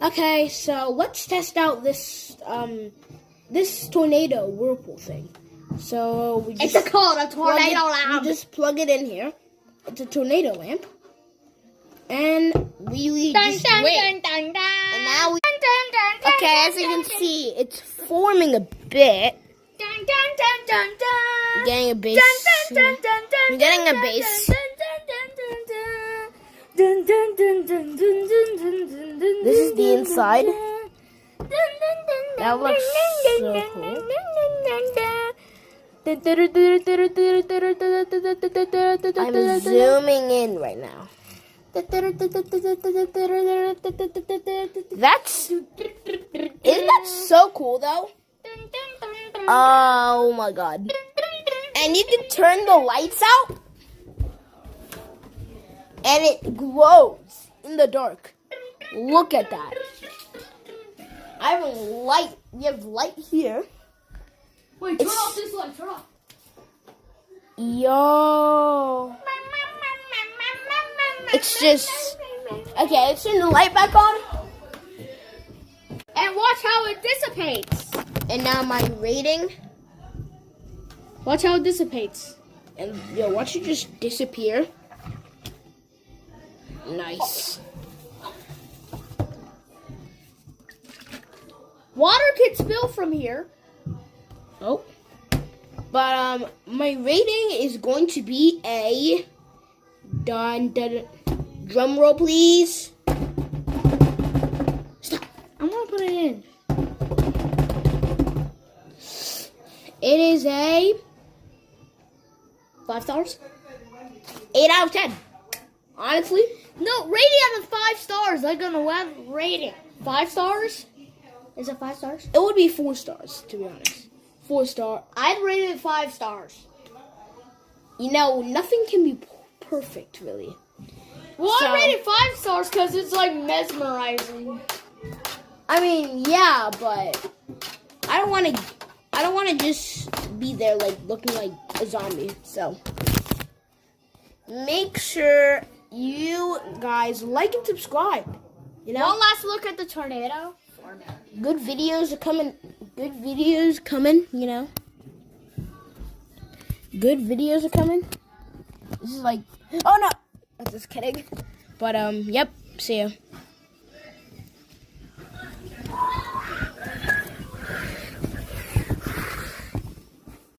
Okay, so let's test out this this tornado whirlpool thing. So we just It's called a tornado lamp. We just plug it in here. It's a tornado lamp, and we just wait. And now okay, as you can see, it's forming a bit. I'm getting a base. I'm getting a base. This is the inside. That looks so cool. I'm zooming in right now. Isn't that so cool though? Oh my god. And you can turn the lights out and it glows in the dark. Look at that. I have a light. We have light here. Wait, turn off this light. Turn off. Yo. It's just... Okay, let's turn the light back on. And watch how it dissipates. And now my rating. Watch how it dissipates. And yo, watch it just disappear. Nice. Water can spill from here. Oh. But my rating is going to be a drum roll, please. Stop. I'm gonna put it in. It is a 5 stars? 8 out of 10. Honestly. No, rating out of 5 stars. Like on a web rating. 5 stars? Is it 5 stars? It would be 4 stars, to be honest. 4 star. I'd rate it 5 stars. You know, nothing can be perfect, really. Well, I rated 5 stars because it's like mesmerizing. I mean, yeah, but I don't want to just be there like looking like a zombie. So make sure you guys like and subscribe. You know, One last look at the tornado. good videos are coming. Good videos coming. You know, good videos are coming. This is like, oh no, I'm just kidding. But yep. See ya.